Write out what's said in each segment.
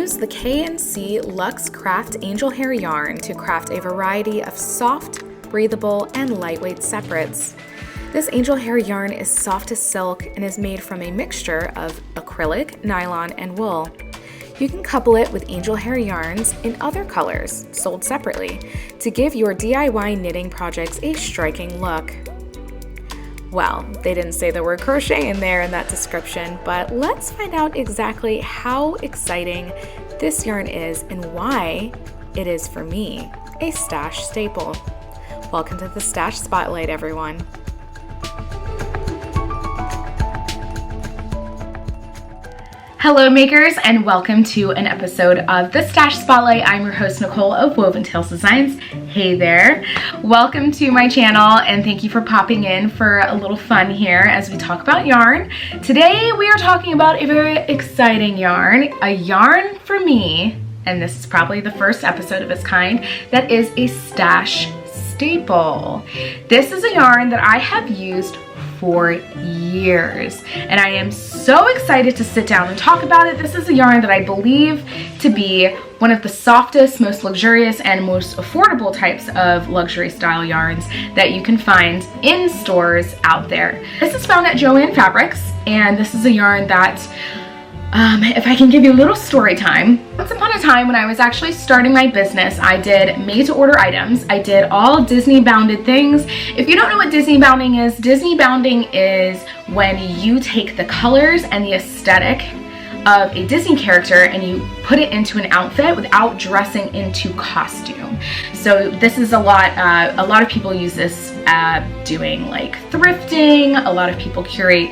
use the K&C Luxe Craft Angel Hair yarn to craft a variety of soft, breathable, and lightweight separates. This angel hair yarn is soft as silk and is made from a mixture of acrylic, nylon, and wool. You can couple it with angel hair yarns in other colors, sold separately, to give your DIY knitting projects a striking look. Well, they didn't say the word crochet in there in that description, but let's find out exactly how exciting this yarn is and why it is, for me, a stash staple. Welcome to the Stash Spotlight, everyone. Hello makers, and welcome to an episode of the Stash Spotlight. I'm your host Nicole of Woven Tales Designs. Hey there. Welcome to my channel and thank you for popping in for a little fun here as we talk about yarn. Today we are talking about a very exciting yarn, a yarn for me, and this is probably the first episode of its kind, that is a stash staple. This is a yarn that I have used for years, and I am so excited to sit down and talk about it. This is a yarn that I believe to be one of the softest, most luxurious, and most affordable types of luxury style yarns that you can find in stores out there. This is found at Joann Fabrics, and this is a yarn that if I can give you a little story time. Once upon a time when I was actually starting my business, I did made to order items. I did all Disney bounded things. If you don't know what Disney bounding is when you take the colors and the aesthetic of a Disney character and you put it into an outfit without dressing into costume. So this is a lot of people use this doing like thrifting. A lot of people curate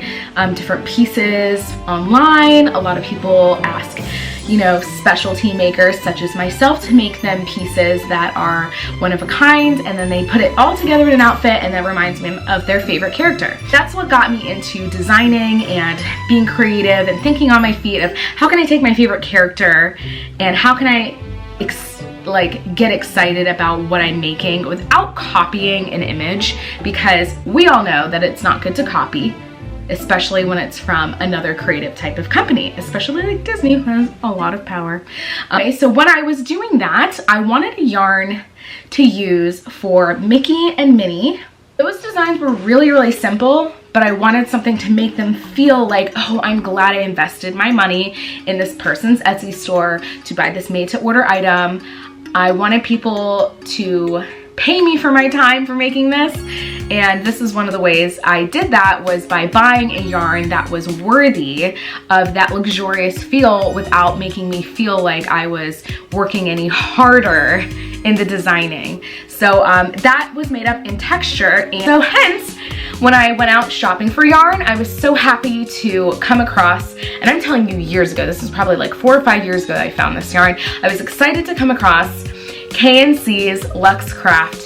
different pieces online. A lot of people ask, you know, specialty makers such as myself to make them pieces that are one of a kind, and then they put it all together in an outfit and that reminds me of their favorite character. That's what got me into designing and being creative and thinking on my feet of how can I take my favorite character and how can I get excited about what I'm making without copying an image, because we all know that it's not good to copy, especially when it's from another creative type of company, especially like Disney, who has a lot of power. So when I was doing that, I wanted a yarn to use for Mickey and Minnie. Those designs were really, really simple, but I wanted something to make them feel like, oh, I'm glad I invested my money in this person's Etsy store to buy this made to order item. I wanted people to pay me for my time for making this, and this is one of the ways I did that, was by buying a yarn that was worthy of that luxurious feel without making me feel like I was working any harder in the designing. So that was made up in texture, and so hence when I went out shopping for yarn, I was so happy to come across, and I'm telling you years ago, this is probably like 4 or 5 years ago that I found this yarn. I was excited to come across K&C's Luxe Craft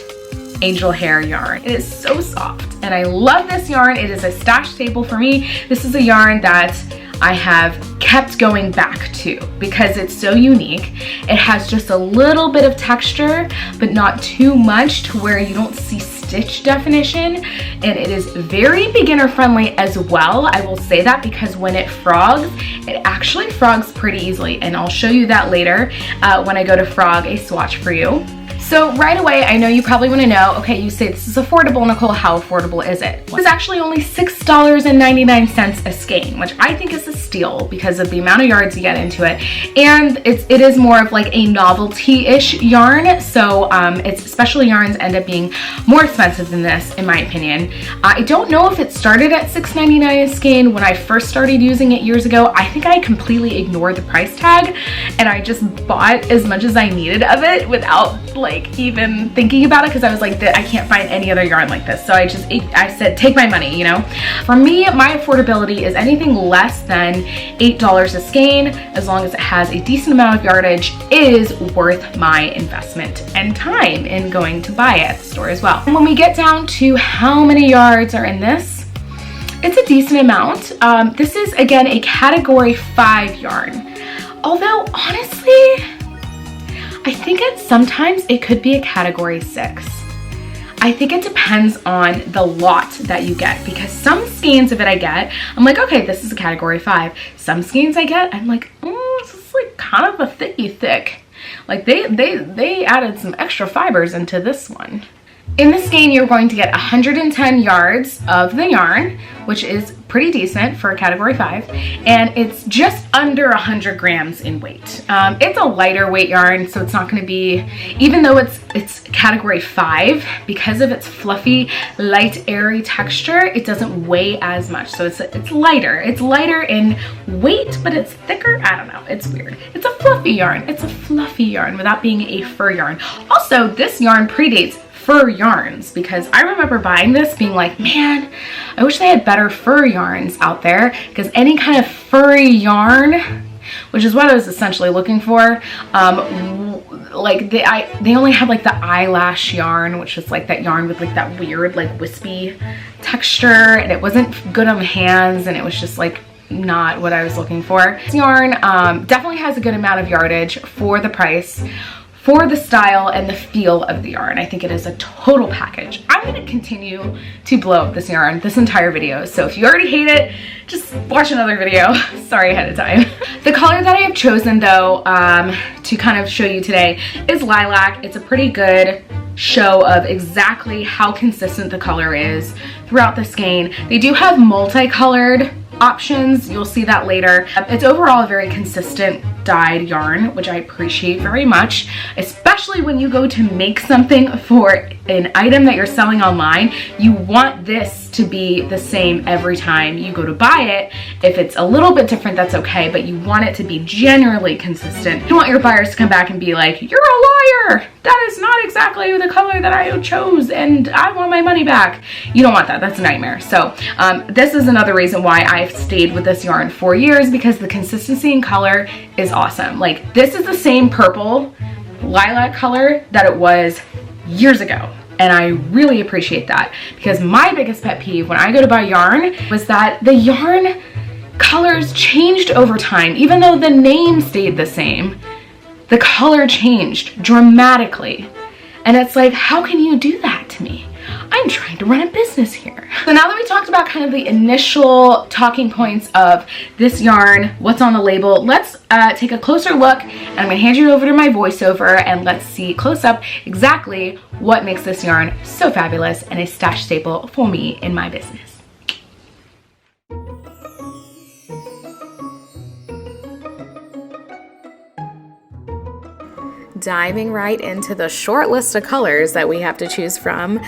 Angel Hair yarn. It is so soft and I love this yarn. It is a stash staple for me. This is a yarn that I have kept going back to because it's so unique. It has just a little bit of texture, but not too much to where you don't see stitch definition, and it is very beginner friendly as well. I will say that because when it frogs, it actually frogs pretty easily, and I'll show you that later when I go to frog a swatch for you. So right away, I know you probably want to know, okay, you say this is affordable, Nicole, how affordable is it? Well, it's actually only $6.99 a skein, which I think is a steal because of the amount of yards you get into it. And it is more of like a novelty-ish yarn, so its special yarns end up being more expensive than this, in my opinion. I don't know if it started at $6.99 a skein. When I first started using it years ago, I think I completely ignored the price tag and I just bought as much as I needed of it without like even thinking about it, because I was like, I can't find any other yarn like this. So I said, take my money, you know. For me, my affordability is anything less than $8 a skein, as long as it has a decent amount of yardage, is worth my investment and time in going to buy it at the store as well. And when we get down to how many yards are in this, it's a decent amount. This is again a category 5 yarn, although honestly, I think sometimes it could be a category 6. I think it depends on the lot that you get, because some skeins of it I get, I'm like, okay, this is a category 5. Some skeins I get, I'm like, this is like kind of a thick. Like they added some extra fibers into this one. In the skein, you're going to get 110 yards of the yarn, which is pretty decent for a category 5, and it's just under 100 grams in weight. It's a lighter weight yarn, so it's not going to be, even though it's category 5, because of its fluffy, light, airy texture, it doesn't weigh as much. So it's lighter. It's lighter in weight, but it's thicker. I don't know. It's weird. It's a fluffy yarn. It's a fluffy yarn without being a fur yarn. Also, this yarn predates fur yarns, because I remember buying this being like, man, I wish they had better fur yarns out there, because any kind of furry yarn, which is what I was essentially looking for, like they only had like the eyelash yarn, which is like that yarn with like that weird like wispy texture, and it wasn't good on the hands, and it was just like not what I was looking for. This yarn definitely has a good amount of yardage for the price, for the style and the feel of the yarn. I think it is a total package. I'm going to continue to blow up this yarn this entire video, so if you already hate it, just watch another video. Sorry ahead of time. The color that I have chosen though to kind of show you today is lilac. It's a pretty good show of exactly how consistent the color is throughout the skein. They do have multicolored options. You'll see that later. It's overall a very consistent dyed yarn, which I appreciate very much, especially when you go to make something for an item that you're selling online. You want this to be the same every time you go to buy it. If it's a little bit different, that's okay, but you want it to be generally consistent. You want your buyers to come back and be like, you're a liar! That is not exactly the color that I chose, and I want my money back. You don't want that. That's a nightmare. So this is another reason why I've stayed with this yarn for years, because the consistency in color is awesome. Like, this is the same purple lilac color that it was years ago, and I really appreciate that, because my biggest pet peeve when I go to buy yarn was that the yarn colors changed over time. Even though the name stayed the same, the color changed dramatically, and it's like, how can you do that to me? I'm trying to run a business here. So now that we talked about kind of the initial talking points of this yarn, what's on the label, let's take a closer look, and I'm gonna hand you over to my voiceover, and let's see close up exactly what makes this yarn so fabulous and a stash staple for me in my business. Diving right into the short list of colors that we have to choose from,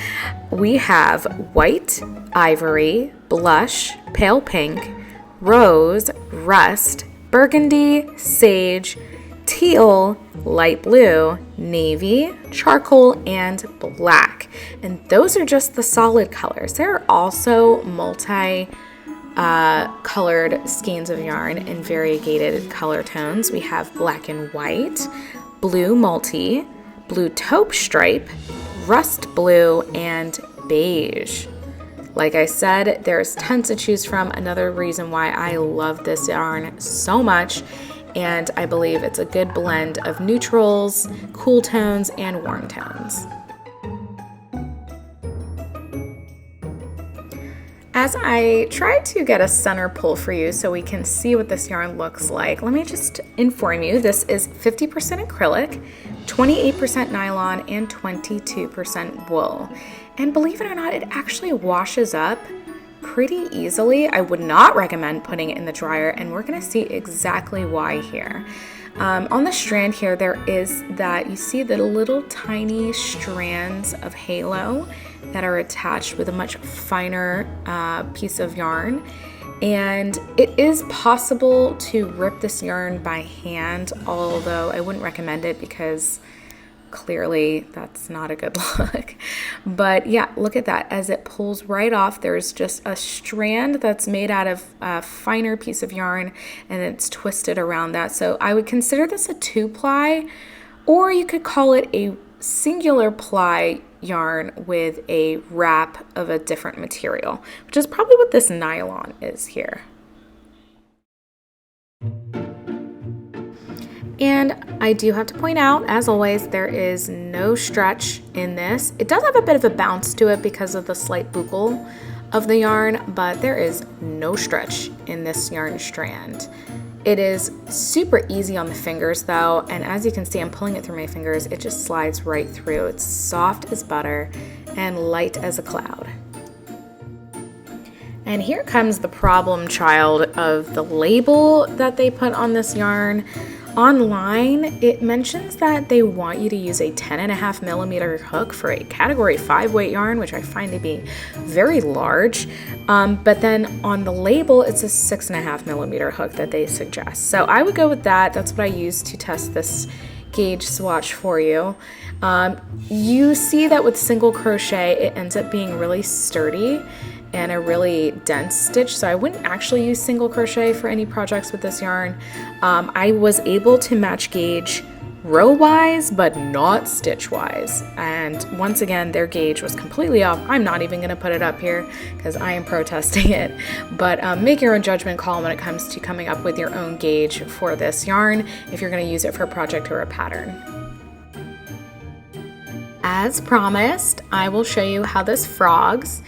we have white, ivory, blush, pale pink, rose, rust, burgundy, sage, teal, light blue, navy, charcoal, and black. And those are just the solid colors. There are also colored skeins of yarn in variegated color tones. We have black and white, blue multi, blue taupe stripe, rust blue, and beige. Like I said, there's tons to choose from. Another reason why I love this yarn so much, and I believe it's a good blend of neutrals, cool tones, and warm tones. As I try to get a center pull for you so we can see what this yarn looks like, let me just inform you, this is 50% acrylic, 28% nylon, and 22% wool. And believe it or not, it actually washes up pretty easily. I would not recommend putting it in the dryer, and we're gonna see exactly why here. On the strand here, there is that, you see the little tiny strands of halo that are attached with a much finer piece of yarn, and it is possible to rip this yarn by hand, although I wouldn't recommend it because clearly that's not a good look. But yeah, look at that. As it pulls right off, there's just a strand that's made out of a finer piece of yarn, and it's twisted around that. So I would consider this a 2-ply, or you could call it a singular ply yarn with a wrap of a different material, which is probably what this nylon is here. And I do have to point out, as always, there is no stretch in this. It does have a bit of a bounce to it because of the slight buckle of the yarn, but there is no stretch in this yarn strand. It is super easy on the fingers though, and as you can see, I'm pulling it through my fingers. It just slides right through. It's soft as butter and light as a cloud. And here comes the problem child of the label that they put on this yarn. Online, it mentions that they want you to use a 10.5 millimeter hook for a category 5 weight yarn, which I find to be very large. But then on the label, it's a 6.5 millimeter hook that they suggest. So I would go with that. That's what I use to test this gauge swatch for you. You see that with single crochet, it ends up being really sturdy and a really dense stitch, so I wouldn't actually use single crochet for any projects with this yarn. I was able to match gauge row wise but not stitch wise, and once again their gauge was completely off. I'm not even going to put it up here because I am protesting it, but make your own judgment call when it comes to coming up with your own gauge for this yarn if you're going to use it for a project or a pattern. As promised, I will show you how this frogs.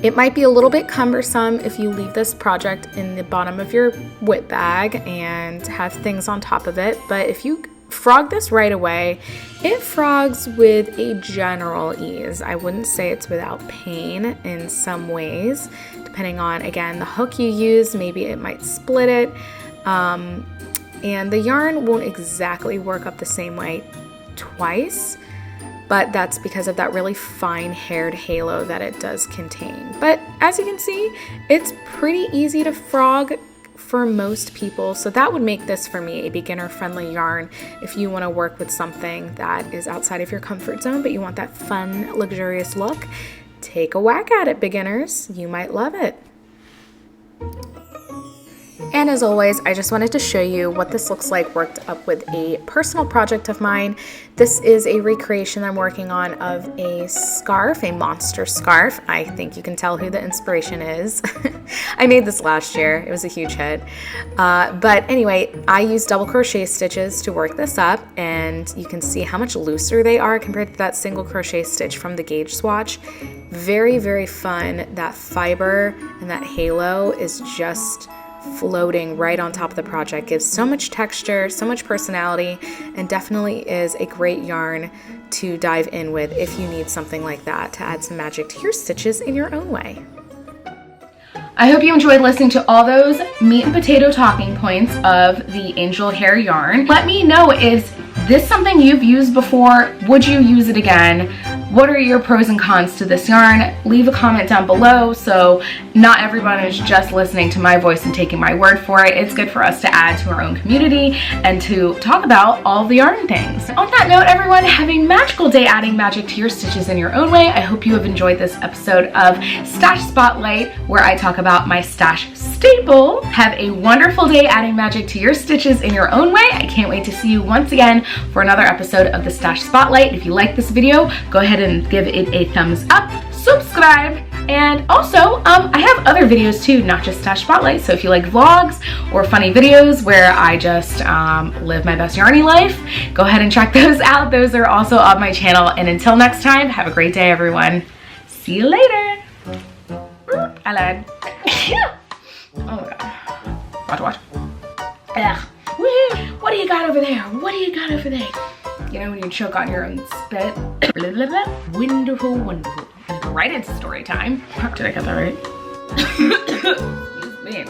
It might be a little bit cumbersome if you leave this project in the bottom of your whip bag and have things on top of it, but if you frog this right away, it frogs with a general ease. I wouldn't say it's without pain in some ways, depending on, again, the hook you use. Maybe it might split it, and the yarn won't exactly work up the same way twice, but that's because of that really fine haired halo that it does contain. But as you can see, it's pretty easy to frog for most people, so that would make this for me a beginner friendly yarn if you want to work with something that is outside of your comfort zone but you want that fun, luxurious look. Take a whack at it, beginners. You might love it. And as always, I just wanted to show you what this looks like worked up with a personal project of mine. This is a recreation I'm working on of a scarf, a monster scarf. I think you can tell who the inspiration is. I made this last year. It was a huge hit. But anyway, I used double crochet stitches to work this up, and you can see how much looser they are compared to that single crochet stitch from the gauge swatch. Very, very fun. That fiber and that halo is just floating right on top of the project. Gives so much texture, so much personality, and definitely is a great yarn to dive in with if you need something like that to add some magic to your stitches in your own way. I hope you enjoyed listening to all those meat and potato talking points of the angel hair yarn. Let me know, is this something you've used before? Would you use it again? What are your pros and cons to this yarn? Leave a comment down below so not everyone is just listening to my voice and taking my word for it. It's good for us to add to our own community and to talk about all the yarn things. On that note, everyone, have a magical day adding magic to your stitches in your own way. I hope you have enjoyed this episode of Stash Spotlight, where I talk about my stash staple. Have a wonderful day adding magic to your stitches in your own way. I can't wait to see you once again for another episode of the Stash Spotlight. If you like this video, go ahead and give it a thumbs up, subscribe, and also I have other videos too, not just Stash Spotlight. So if you like vlogs or funny videos where I just live my best yarny life, go ahead and check those out. Those are also on my channel. And until next time, have a great day, everyone. See you later. I lied. Oh my god. Watch. Ugh. Woo-hoo. What do you got over there? What do you got over there? You know when you choke on your own spit? Wonderful, wonderful. Right into story time. Did I get that right? Excuse me.